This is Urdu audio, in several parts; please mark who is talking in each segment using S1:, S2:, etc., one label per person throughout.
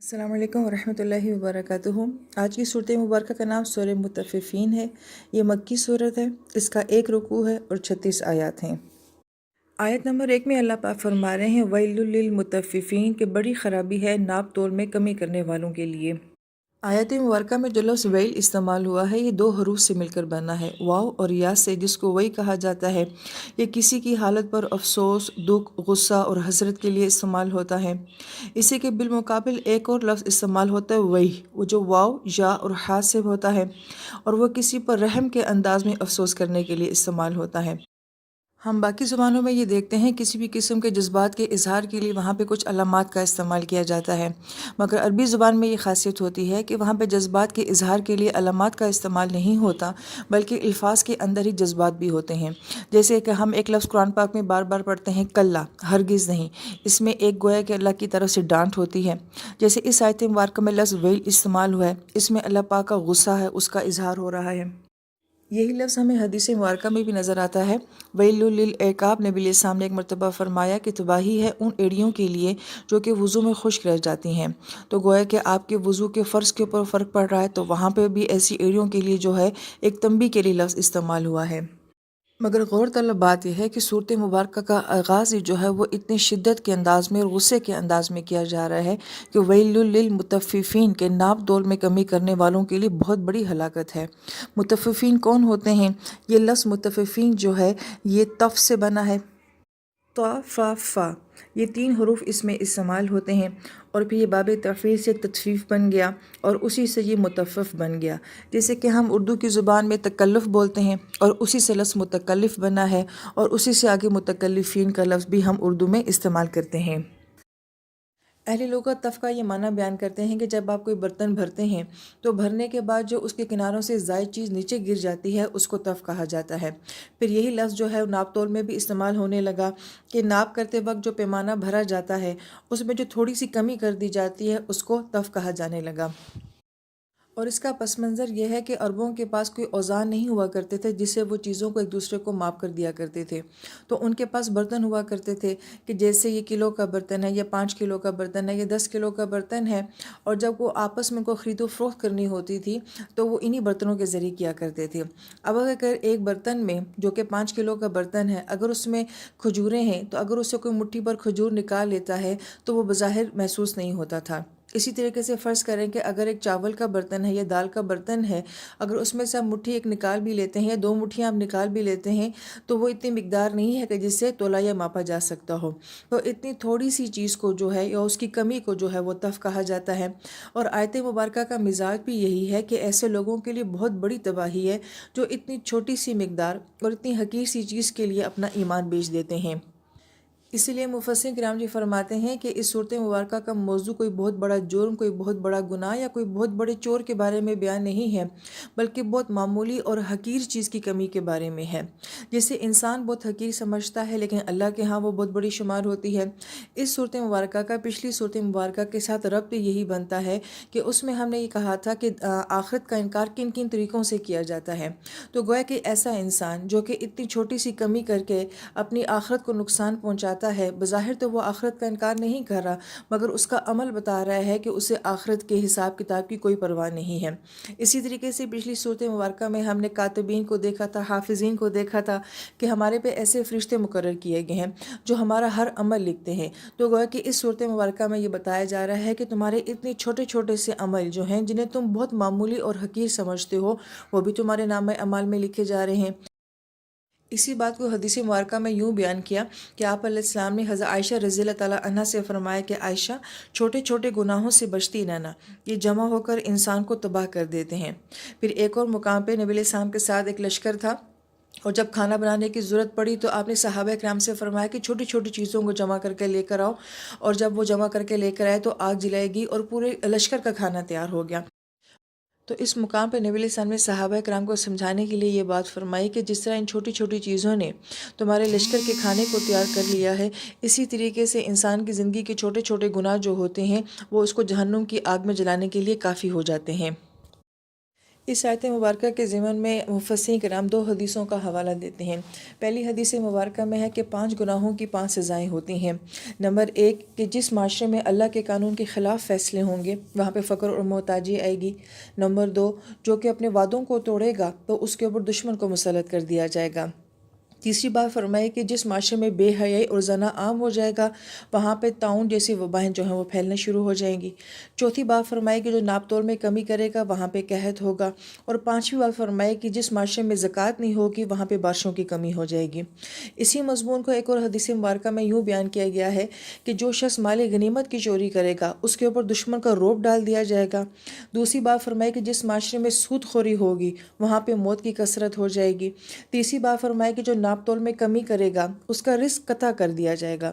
S1: السلام علیکم ورحمۃ اللہ وبرکاتہ۔ آج کی صورت مبارکہ کا نام سورہ مطففین ہے۔ یہ مکی صورت ہے۔ اس کا 1 رکوع ہے اور 36 آیات ہیں۔ آیت نمبر 1 میں اللہ پاک فرما رہے ہیں ویل للمطففین کہ بڑی خرابی ہے ناپ تول میں کمی کرنے والوں کے لیے۔ آیت مبارکہ میں جو لفظ ویل استعمال ہوا ہے یہ 2 حروف سے مل کر بنا ہے، واو اور یا سے، جس کو وئی کہا جاتا ہے۔ یہ کسی کی حالت پر افسوس، دکھ، غصہ اور حسرت کے لیے استعمال ہوتا ہے۔ اسی کے بالمقابل ایک اور لفظ استعمال ہوتا ہے وئی، وہ جو واو، یا اور ہا سے ہوتا ہے، اور وہ کسی پر رحم کے انداز میں افسوس کرنے کے لیے استعمال ہوتا ہے۔ ہم باقی زبانوں میں یہ دیکھتے ہیں کسی بھی قسم کے جذبات کے اظہار کے لیے وہاں پہ کچھ علامات کا استعمال کیا جاتا ہے، مگر عربی زبان میں یہ خاصیت ہوتی ہے کہ وہاں پہ جذبات کے اظہار کے لیے علامات کا استعمال نہیں ہوتا، بلکہ الفاظ کے اندر ہی جذبات بھی ہوتے ہیں۔ جیسے کہ ہم ایک لفظ قرآن پاک میں بار بار پڑھتے ہیں کلا، ہرگز نہیں، اس میں ایک گویا کہ اللہ کی طرف سے ڈانٹ ہوتی ہے۔ جیسے اس آیت مبارکہ میں لفظ ویل استعمال ہوا ہے، اس میں اللہ پاک کا غصہ ہے، اس کا اظہار ہو رہا ہے۔ یہی لفظ ہمیں حدیث مبارکہ میں بھی نظر آتا ہے، ویل للعقاب۔ نبی علیہ السلام نے ایک مرتبہ فرمایا کہ تباہی ہے ان ایڑیوں کے لیے جو کہ وضو میں خشک رہ جاتی ہیں۔ تو گویا کہ آپ کے وضو کے فرض کے اوپر فرق پڑ رہا ہے، تو وہاں پہ بھی ایسی ایڑیوں کے لیے جو ہے ایک تنبیہ کے لیے لفظ استعمال ہوا ہے۔ مگر غور طلب بات یہ ہے کہ صورت مبارکہ کا آغاز ہی جو ہے وہ اتنی شدت کے انداز میں اور غصے کے انداز میں کیا جا رہا ہے کہ ویل للمطففین کے ناپ تول میں کمی کرنے والوں کے لیے بہت بڑی ہلاکت ہے۔ مطففین کون ہوتے ہیں؟ یہ لفظ مطففین جو ہے یہ تف سے بنا ہے، طا فا فا، یہ 3 حروف اس میں استعمال ہوتے ہیں، اور پھر یہ باب تفعیل سے تطفیف بن گیا اور اسی سے یہ مطفف بن گیا۔ جیسے کہ ہم اردو کی زبان میں تکلف بولتے ہیں اور اسی سے لفظ متکلف بنا ہے، اور اسی سے آگے متکلفین کا لفظ بھی ہم اردو میں استعمال کرتے ہیں۔ اہل لغت تف کا یہ معنی بیان کرتے ہیں کہ جب آپ کوئی برتن بھرتے ہیں تو بھرنے کے بعد جو اس کے کناروں سے زائد چیز نیچے گر جاتی ہے اس کو تف کہا جاتا ہے۔ پھر یہی لفظ جو ہے ناپ تول میں بھی استعمال ہونے لگا کہ ناپ کرتے وقت جو پیمانہ بھرا جاتا ہے اس میں جو تھوڑی سی کمی کر دی جاتی ہے اس کو تف کہا جانے لگا۔ اور اس کا پس منظر یہ ہے کہ عربوں کے پاس کوئی اوزان نہیں ہوا کرتے تھے جس سے وہ چیزوں کو ایک دوسرے کو ماپ کر دیا کرتے تھے، تو ان کے پاس برتن ہوا کرتے تھے کہ جیسے یہ کلو کا برتن ہے یا 5 کلو کا برتن ہے یا 10 کلو کا برتن ہے، اور جب وہ آپس میں کو خرید و فروخت کرنی ہوتی تھی تو وہ انہی برتنوں کے ذریعے کیا کرتے تھے۔ اب اگر ایک برتن میں جو کہ 5 کلو کا برتن ہے اگر اس میں کھجوریں ہیں تو اگر اس سے کوئی مٹھی پر کھجور نکال لیتا ہے تو وہ بظاہر محسوس نہیں ہوتا تھا۔ اسی طریقے سے فرض کریں کہ اگر ایک چاول کا برتن ہے یا دال کا برتن ہے، اگر اس میں سے آپ مٹھی ایک نکال بھی لیتے ہیں یا 2 مٹھیاں آپ نکال بھی لیتے ہیں تو وہ اتنی مقدار نہیں ہے کہ جس سے تولا یا ماپا جا سکتا ہو۔ تو اتنی تھوڑی سی چیز کو جو ہے یا اس کی کمی کو جو ہے وہ تف کہا جاتا ہے۔ اور آیت مبارکہ کا مزاج بھی یہی ہے کہ ایسے لوگوں کے لیے بہت بڑی تباہی ہے جو اتنی چھوٹی سی مقدار اور اتنی حقیر سی چیز کے لیے اپنا ایمان بیچ دیتے ہیں۔ اسی لیے مفسرین کرام جی فرماتے ہیں کہ اس صورت مبارکہ کا موضوع کوئی بہت بڑا جرم، کوئی بہت بڑا گناہ یا کوئی بہت بڑے چور کے بارے میں بیان نہیں ہے، بلکہ بہت معمولی اور حقیر چیز کی کمی کے بارے میں ہے، جسے انسان بہت حقیر سمجھتا ہے لیکن اللہ کے ہاں وہ بہت بڑی شمار ہوتی ہے۔ اس صورت مبارکہ کا پچھلی صورت مبارکہ کے ساتھ ربط یہی بنتا ہے کہ اس میں ہم نے یہ کہا تھا کہ آخرت کا انکار کن کن طریقوں سے کیا جاتا ہے، تو گویا کہ ایسا انسان جو کہ اتنی چھوٹی سی کمی کر کے اپنی آخرت کو نقصان پہنچاتا ہے، بظاہر تو وہ آخرت کا انکار نہیں کر رہا مگر اس کا عمل بتا رہا ہے کہ اسے آخرت کے حساب کتاب کی کوئی پرواہ نہیں ہے۔ اسی طریقے سے پچھلی صورت مبارکہ میں ہم نے کاتبین کو دیکھا تھا، حافظین کو دیکھا تھا کہ ہمارے پہ ایسے فرشتے مقرر کیے گئے ہیں جو ہمارا ہر عمل لکھتے ہیں۔ تو گویا کہ اس صورت مبارکہ میں یہ بتایا جا رہا ہے کہ تمہارے اتنے چھوٹے چھوٹے سے عمل جو ہیں جنہیں تم بہت معمولی اور حقیر سمجھتے ہو وہ بھی تمہارے نامہ اعمال میں لکھے جا رہے ہیں۔ اسی بات کو حدیث مبارکہ میں یوں بیان کیا کہ آپ علیہ السلام نے حضرت عائشہ رضی اللہ تعالیٰ عنہ سے فرمایا کہ عائشہ چھوٹے چھوٹے گناہوں سے بچتی رہنا، یہ جمع ہو کر انسان کو تباہ کر دیتے ہیں۔ پھر ایک اور مقام پہ نبی علیہ السلام کے ساتھ ایک لشکر تھا اور جب کھانا بنانے کی ضرورت پڑی تو آپ نے صحابہ کرام سے فرمایا کہ چھوٹی چھوٹی چیزوں کو جمع کر کے لے کر آؤ، اور جب وہ جمع کر کے لے کر آئے تو آگ جلائے گی اور پورے لشکر کا کھانا تیار ہو گیا۔ تو اس مقام پہ نبی علیہ السلام نے صحابہ کرام کو سمجھانے کے لیے یہ بات فرمائی کہ جس طرح ان چھوٹی چھوٹی چیزوں نے تمہارے لشکر کے کھانے کو تیار کر لیا ہے، اسی طریقے سے انسان کی زندگی کے چھوٹے چھوٹے گناہ جو ہوتے ہیں وہ اس کو جہنم کی آگ میں جلانے کے لیے کافی ہو جاتے ہیں۔ اس آیت مبارکہ کے ضمن میں مفسرین کرام 2 حدیثوں کا حوالہ دیتے ہیں۔ پہلی حدیث مبارکہ میں ہے کہ 5 گناہوں کی 5 سزائیں ہوتی ہیں۔ نمبر 1 کہ جس معاشرے میں اللہ کے قانون کے خلاف فیصلے ہوں گے وہاں پہ فقر اور محتاجی آئے گی۔ نمبر 2 جو کہ اپنے وعدوں کو توڑے گا تو اس کے اوپر دشمن کو مسلط کر دیا جائے گا۔ تیسری بات فرمائی کہ جس معاشرے میں بے حیائی اور زنا عام ہو جائے گا وہاں پہ طاعون جیسی وبائیں جو ہیں وہ پھیلنا شروع ہو جائیں گی۔ چوتھی بات فرمائی کہ جو ناپ تول میں کمی کرے گا وہاں پہ قحط ہوگا۔ اور پانچویں بات فرمائی کہ جس معاشرے میں زکوٰۃ نہیں ہوگی وہاں پہ بارشوں کی کمی ہو جائے گی۔ اسی مضمون کو ایک اور حدیث مبارکہ میں یوں بیان کیا گیا ہے کہ جو شخص مال غنیمت کی چوری کرے گا اس کے اوپر دشمن کا رعب ڈال دیا جائے گا۔ دوسری بات فرمائی کہ جس معاشرے میں سود خوری ہوگی وہاں پہ موت کی کثرت ہو جائے گی۔ تیسری بات فرمائی کہ جو ناپ تول میں کمی کرے گا اس کا رزق قطع کر دیا جائے گا۔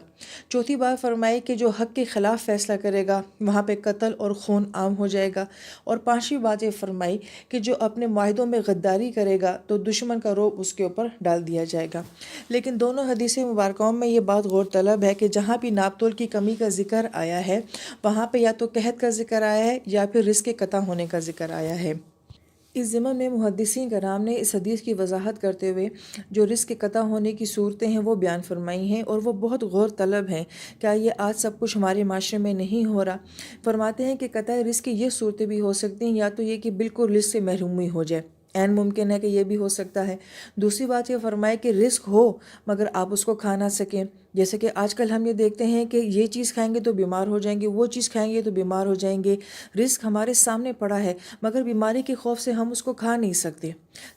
S1: چوتھی بات فرمائی کہ جو حق کے خلاف فیصلہ کرے گا وہاں پہ قتل اور خون عام ہو جائے گا۔ اور پانچویں بات یہ فرمائی کہ جو اپنے معاہدوں میں غداری کرے گا تو دشمن کا رعب اس کے اوپر ڈال دیا جائے گا۔ لیکن دونوں حدیث مبارکوں میں یہ بات غور طلب ہے کہ جہاں بھی ناپ تول کی کمی کا ذکر آیا ہے وہاں پہ یا تو قحط کا ذکر آیا ہے یا پھر رزق کے قطع ہونے کا ذکر آیا ہے۔ اس ضمن میں محدثین کرام نے اس حدیث کی وضاحت کرتے ہوئے جو رزق کے قطع ہونے کی صورتیں ہیں وہ بیان فرمائی ہیں اور وہ بہت غور طلب ہیں۔ کیا یہ آج سب کچھ ہمارے معاشرے میں نہیں ہو رہا؟ فرماتے ہیں کہ قطع رزق کی یہ صورتیں بھی ہو سکتی ہیں، یا تو یہ کہ بالکل رزق سے محرومی ہو جائے، عین ممکن ہے کہ یہ بھی ہو سکتا ہے۔ دوسری بات یہ فرمائے کہ رزق ہو مگر آپ اس کو کھا نہ سکیں، جیسے کہ آج کل ہم یہ دیکھتے ہیں کہ یہ چیز کھائیں گے تو بیمار ہو جائیں گے، وہ چیز کھائیں گے تو بیمار ہو جائیں گے۔ رزق ہمارے سامنے پڑا ہے مگر بیماری کے خوف سے ہم اس کو کھا نہیں سکتے۔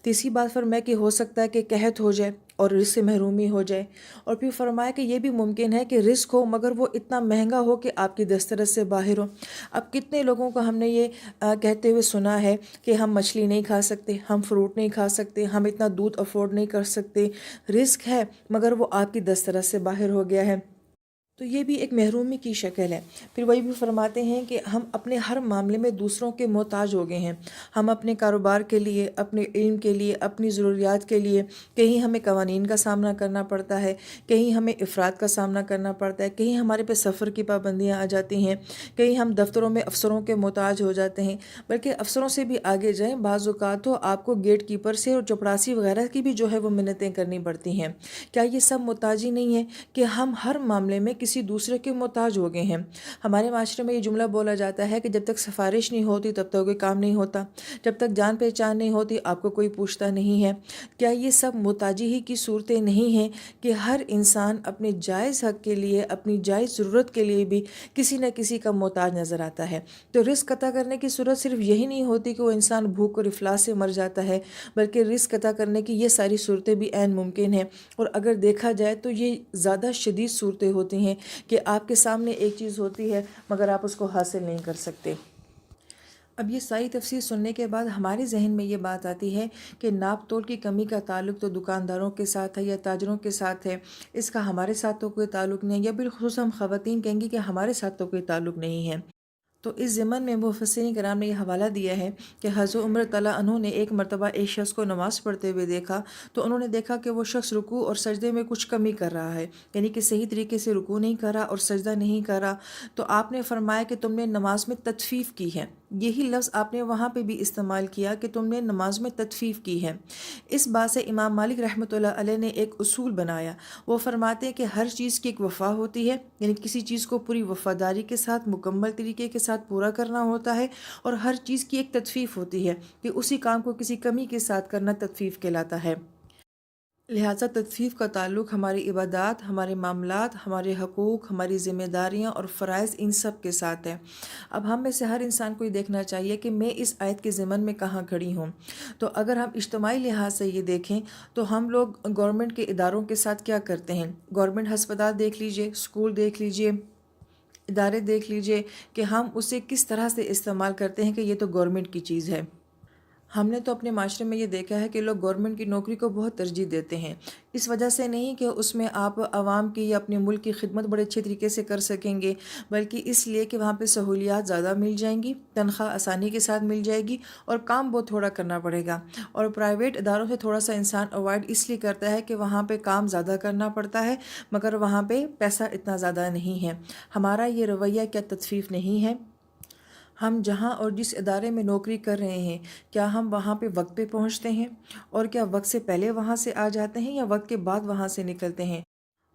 S1: تیسری بات فرمایا کہ ہو سکتا ہے کہ قحط ہو جائے اور رزق سے محرومی ہو جائے۔ اور پھر فرمایا کہ یہ بھی ممکن ہے کہ رزق ہو مگر وہ اتنا مہنگا ہو کہ آپ کی دسترس سے باہر ہو۔ اب کتنے لوگوں کو ہم نے یہ کہتے ہوئے سنا ہے کہ ہم مچھلی نہیں کھا سکتے، ہم فروٹ نہیں کھا سکتے، ہم اتنا دودھ افورڈ نہیں کر سکتے۔ رزق ہے مگر وہ آپ کی دسترس سے باہر ہو گیا ہے، تو یہ بھی ایک محرومی کی شکل ہے۔ پھر وہی بھی فرماتے ہیں کہ ہم اپنے ہر معاملے میں دوسروں کے محتاج ہو گئے ہیں۔ ہم اپنے کاروبار کے لیے، اپنے علم کے لیے، اپنی ضروریات کے لیے کہیں ہمیں قوانین کا سامنا کرنا پڑتا ہے، کہیں ہمیں افراد کا سامنا کرنا پڑتا ہے، کہیں ہمارے پہ سفر کی پابندیاں آ جاتی ہیں، کہیں ہم دفتروں میں افسروں کے محتاج ہو جاتے ہیں، بلکہ افسروں سے بھی آگے جائیں، بعض اوقات تو آپ کو گیٹ کیپر سے اور چپڑاسی وغیرہ کی بھی جو ہے وہ منتیں کرنی پڑتی ہیں۔ کیا یہ سب محتاجی نہیں ہے کہ ہم ہر معاملے میں کسی دوسرے کے محتاج ہو گئے ہیں؟ ہمارے معاشرے میں یہ جملہ بولا جاتا ہے کہ جب تک سفارش نہیں ہوتی تب تک کوئی کام نہیں ہوتا، جب تک جان پہچان نہیں ہوتی آپ کو کوئی پوچھتا نہیں ہے۔ کیا یہ سب محتاجی ہی کی صورتیں نہیں ہیں کہ ہر انسان اپنے جائز حق کے لیے، اپنی جائز ضرورت کے لیے بھی کسی نہ کسی کا محتاج نظر آتا ہے؟ تو رزق قطع کرنے کی صورت صرف یہی نہیں ہوتی کہ وہ انسان بھوک اور افلاس سے مر جاتا ہے، بلکہ رزق قطع کرنے کی یہ ساری صورتیں بھی عین ممکن ہیں۔ اور اگر دیکھا جائے تو یہ زیادہ شدید صورتیں ہوتی ہیں کہ آپ کے سامنے ایک چیز ہوتی ہے مگر آپ اس کو حاصل نہیں کر سکتے۔ اب یہ ساری تفصیل سننے کے بعد ہمارے ذہن میں یہ بات آتی ہے کہ ناپ تول کی کمی کا تعلق تو دکانداروں کے ساتھ ہے یا تاجروں کے ساتھ ہے، اس کا ہمارے ساتھ تو کوئی تعلق نہیں، یا بالخصوص ہم خواتین کہیں گی کہ ہمارے ساتھ تو کوئی تعلق نہیں ہے۔ تو اس ضمن میں مفسرین کرام نے یہ حوالہ دیا ہے کہ حضرت عمر طلع عنہ نے ایک مرتبہ ایک شخص کو نماز پڑھتے ہوئے دیکھا، تو انہوں نے دیکھا کہ وہ شخص رکوع اور سجدے میں کچھ کمی کر رہا ہے، یعنی کہ صحیح طریقے سے رکوع نہیں کر رہا اور سجدہ نہیں کر رہا۔ تو آپ نے فرمایا کہ تم نے نماز میں تطفیف کی ہے، یہی لفظ آپ نے وہاں پہ بھی استعمال کیا کہ تم نے نماز میں تطفیف کی ہے۔ اس بات سے امام مالک رحمۃ اللہ علیہ نے ایک اصول بنایا، وہ فرماتے ہیں کہ ہر چیز کی ایک وفا ہوتی ہے، یعنی کسی چیز کو پوری وفاداری کے ساتھ مکمل طریقے کے ساتھ پورا کرنا ہوتا ہے، اور ہر چیز کی ایک تطفیف ہوتی ہے کہ اسی کام کو کسی کمی کے ساتھ کرنا تطفیف کہلاتا ہے۔ لہٰذا تطفیف کا تعلق ہماری عبادات، ہمارے معاملات، ہمارے حقوق، ہماری ذمہ داریاں اور فرائض ان سب کے ساتھ ہے۔ اب ہم میں سے ہر انسان کو یہ دیکھنا چاہیے کہ میں اس آیت کے ضمن میں کہاں کھڑی ہوں۔ تو اگر ہم اجتماعی لحاظ سے یہ دیکھیں تو ہم لوگ گورنمنٹ کے اداروں کے ساتھ کیا کرتے ہیں؟ گورنمنٹ ہسپتال دیکھ لیجئے، اسکول دیکھ لیجئے، ادارے دیکھ لیجئے کہ ہم اسے کس طرح سے استعمال کرتے ہیں کہ یہ تو گورنمنٹ کی چیز ہے۔ ہم نے تو اپنے معاشرے میں یہ دیکھا ہے کہ لوگ گورنمنٹ کی نوکری کو بہت ترجیح دیتے ہیں، اس وجہ سے نہیں کہ اس میں آپ عوام کی یا اپنے ملک کی خدمت بڑے اچھے طریقے سے کر سکیں گے، بلکہ اس لیے کہ وہاں پہ سہولیات زیادہ مل جائیں گی، تنخواہ آسانی کے ساتھ مل جائے گی، اور کام بہت تھوڑا کرنا پڑے گا۔ اور پرائیویٹ اداروں سے تھوڑا سا انسان اوائڈ اس لیے کرتا ہے کہ وہاں پہ کام زیادہ کرنا پڑتا ہے مگر وہاں پہ پیسہ اتنا زیادہ نہیں ہے۔ ہمارا یہ رویہ کیا تطفیف نہیں ہے؟ ہم جہاں اور جس ادارے میں نوکری کر رہے ہیں کیا ہم وہاں پہ وقت پہ پہنچتے ہیں، اور کیا وقت سے پہلے وہاں سے آ جاتے ہیں یا وقت کے بعد وہاں سے نکلتے ہیں؟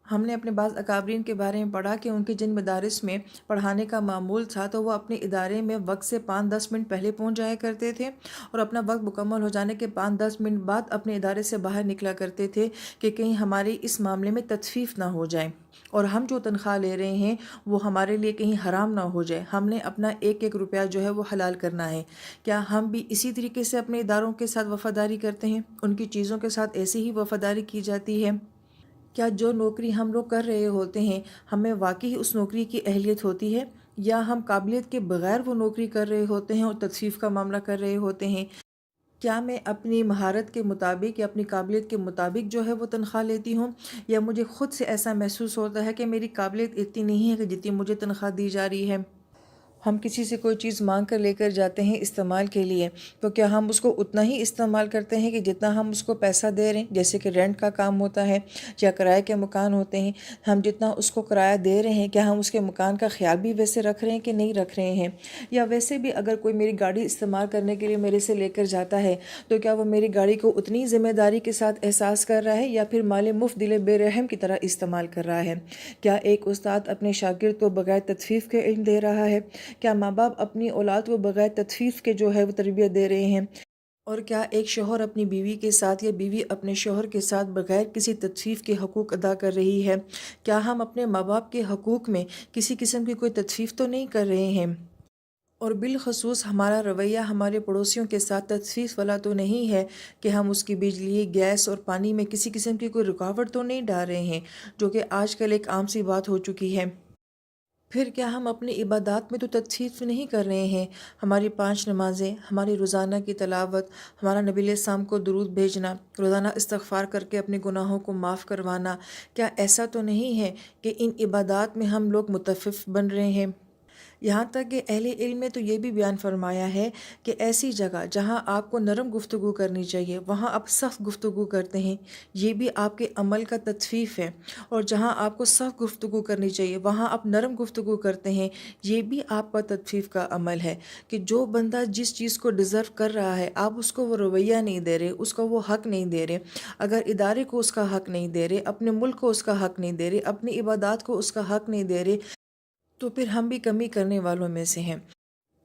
S1: ہم نے اپنے بعض اکابرین کے بارے میں پڑھا کہ ان کے جن مدارس میں پڑھانے کا معمول تھا تو وہ اپنے ادارے میں وقت سے 5-10 منٹ پہلے پہنچ جایا کرتے تھے، اور اپنا وقت مکمل ہو جانے کے 5-10 منٹ بعد اپنے ادارے سے باہر نکلا کرتے تھے کہ کہیں ہماری اس معاملے میں تطفیف نہ ہو جائے اور ہم جو تنخواہ لے رہے ہیں وہ ہمارے لیے کہیں حرام نہ ہو جائے۔ ہم نے اپنا ایک ایک روپیہ جو ہے وہ حلال کرنا ہے۔ کیا ہم بھی اسی طریقے سے اپنے اداروں کے ساتھ وفاداری کرتے ہیں؟ ان کی چیزوں کے ساتھ ایسی ہی وفاداری کی جاتی ہے؟ کیا جو نوکری ہم لوگ کر رہے ہوتے ہیں ہمیں واقعی اس نوکری کی اہلیت ہوتی ہے، یا ہم قابلیت کے بغیر وہ نوکری کر رہے ہوتے ہیں اور تطفیف کا معاملہ کر رہے ہوتے ہیں؟ کیا میں اپنی مہارت کے مطابق یا اپنی قابلیت کے مطابق جو ہے وہ تنخواہ لیتی ہوں، یا مجھے خود سے ایسا محسوس ہوتا ہے کہ میری قابلیت اتنی نہیں ہے کہ جتنی مجھے تنخواہ دی جا رہی ہے؟ ہم کسی سے کوئی چیز مانگ کر لے کر جاتے ہیں استعمال کے لیے، تو کیا ہم اس کو اتنا ہی استعمال کرتے ہیں کہ جتنا ہم اس کو پیسہ دے رہے ہیں؟ جیسے کہ رینٹ کا کام ہوتا ہے یا کرائے کے مکان ہوتے ہیں، ہم جتنا اس کو کرایہ دے رہے ہیں کیا ہم اس کے مکان کا خیال بھی ویسے رکھ رہے ہیں کہ نہیں رکھ رہے ہیں؟ یا ویسے بھی اگر کوئی میری گاڑی استعمال کرنے کے لیے میرے سے لے کر جاتا ہے تو کیا وہ میری گاڑی کو اتنی ذمہ داری کے ساتھ احساس کر رہا ہے، یا پھر مال مفت دل بے رحم کی طرح استعمال کر رہا ہے؟ کیا ایک استاد اپنے شاگرد کو بغیر تطفیف کے علم دے رہا ہے؟ کیا ماں باپ اپنی اولاد کو بغیر تطفیف کے جو ہے وہ تربیت دے رہے ہیں؟ اور کیا ایک شوہر اپنی بیوی کے ساتھ یا بیوی اپنے شوہر کے ساتھ بغیر کسی تطفیف کے حقوق ادا کر رہی ہے؟ کیا ہم اپنے ماں باپ کے حقوق میں کسی قسم کی کوئی تطفیف تو نہیں کر رہے ہیں؟ اور بالخصوص ہمارا رویہ ہمارے پڑوسیوں کے ساتھ تطفیف والا تو نہیں ہے کہ ہم اس کی بجلی، گیس اور پانی میں کسی قسم کی کوئی رکاوٹ تو نہیں ڈال رہے ہیں، جو کہ آج کل ایک عام سی بات ہو چکی ہے؟ پھر کیا ہم اپنی عبادات میں تو تطفیف نہیں کر رہے ہیں؟ ہماری 5 نمازیں، ہماری روزانہ کی تلاوت، ہمارا نبی علیہ السلام کو درود بھیجنا، روزانہ استغفار کر کے اپنے گناہوں کو معاف کروانا، کیا ایسا تو نہیں ہے کہ ان عبادات میں ہم لوگ متفف بن رہے ہیں؟ یہاں تک کہ اہل علم نے تو یہ بھی بیان فرمایا ہے کہ ایسی جگہ جہاں آپ کو نرم گفتگو کرنی چاہیے وہاں آپ سخت گفتگو کرتے ہیں، یہ بھی آپ کے عمل کا تطفیف ہے، اور جہاں آپ کو سخت گفتگو کرنی چاہیے وہاں آپ نرم گفتگو کرتے ہیں، یہ بھی آپ کا تطفیف کا عمل ہے۔ کہ جو بندہ جس چیز کو ڈیزرو کر رہا ہے آپ اس کو وہ رویہ نہیں دے رہے، اس کو وہ حق نہیں دے رہے، اگر ادارے کو اس کا حق نہیں دے رہے، اپنے ملک کو اس کا حق نہیں دے رہے، اپنی عبادات کو اس کا حق نہیں دے رہے، تو پھر ہم بھی کمی کرنے والوں میں سے ہیں۔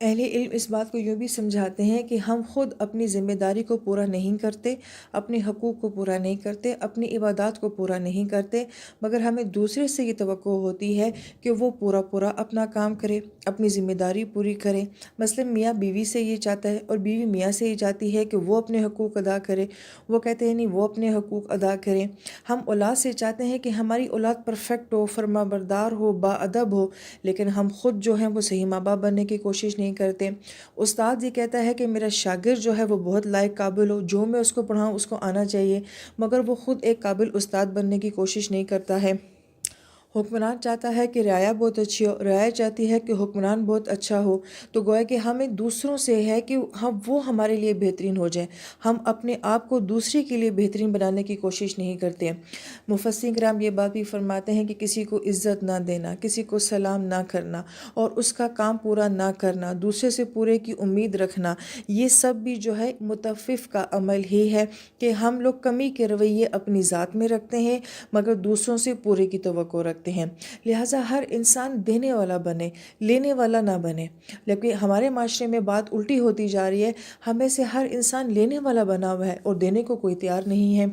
S1: اہل علم اس بات کو یوں بھی سمجھاتے ہیں کہ ہم خود اپنی ذمہ داری کو پورا نہیں کرتے، اپنے حقوق کو پورا نہیں کرتے، اپنی عبادات کو پورا نہیں کرتے، مگر ہمیں دوسرے سے یہ توقع ہوتی ہے کہ وہ پورا اپنا کام کرے، اپنی ذمہ داری پوری کرے۔ مثلا میاں بیوی سے یہ چاہتا ہے اور بیوی میاں سے یہ چاہتی ہے کہ وہ اپنے حقوق ادا کرے، وہ کہتے ہیں نہیں وہ اپنے حقوق ادا کریں۔ ہم اولاد سے چاہتے ہیں کہ ہماری اولاد پرفیکٹ ہو، فرما بردار ہو، با ادب ہو، لیکن ہم خود جو ہیں وہ صحیح ماں باپ بننے کی کوشش نہیں کرتے۔ استاد یہ کہتا ہے کہ میرا شاگرد جو ہے وہ بہت لائق قابل ہو، جو میں اس کو پڑھاؤں اس کو آنا چاہیے، مگر وہ خود ایک قابل استاد بننے کی کوشش نہیں کرتا ہے۔ حکمران چاہتا ہے کہ رعایا بہت اچھی ہو، رعایا چاہتی ہے کہ حکمران بہت اچھا ہو، تو گویا کہ ہمیں دوسروں سے ہے کہ وہ ہمارے لیے بہترین ہو جائیں، ہم اپنے آپ کو دوسرے کے لیے بہترین بنانے کی کوشش نہیں کرتے۔ مفسرین کرام یہ بات بھی فرماتے ہیں کہ کسی کو عزت نہ دینا، کسی کو سلام نہ کرنا اور اس کا کام پورا نہ کرنا، دوسرے سے پورے کی امید رکھنا، یہ سب بھی جو ہے متفف کا عمل ہی ہے کہ ہم لوگ کمی کے رویے اپنی ذات میں رکھتے ہیں مگر دوسروں سے پورے کی توقع رکھتے ہیں۔ لہٰذا ہر انسان دینے والا بنے، لینے والا نہ بنے۔ لیکن ہمارے معاشرے میں بات الٹی ہوتی جا رہی ہے، ہمیں سے ہر انسان لینے والا بنا ہوا ہے اور دینے کو کوئی تیار نہیں ہے۔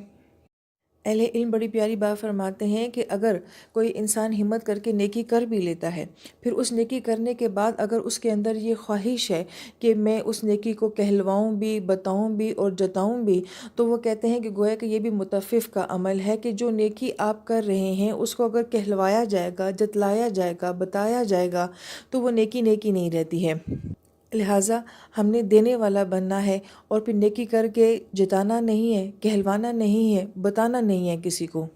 S1: اہل علم بڑی پیاری بات فرماتے ہیں کہ اگر کوئی انسان ہمت کر کے نیکی کر بھی لیتا ہے، پھر اس نیکی کرنے کے بعد اگر اس کے اندر یہ خواہش ہے کہ میں اس نیکی کو کہلواؤں بھی، بتاؤں بھی اور جتاؤں بھی، تو وہ کہتے ہیں کہ گویا کہ یہ بھی متفف کا عمل ہے کہ جو نیکی آپ کر رہے ہیں اس کو اگر کہلوایا جائے گا، جتلایا جائے گا، بتایا جائے گا تو وہ نیکی نہیں رہتی ہے۔ لہٰذا ہم نے دینے والا بننا ہے، اور پھر نیکی کر کے جتانا نہیں ہے، کہلوانا نہیں ہے، بتانا نہیں ہے کسی کو۔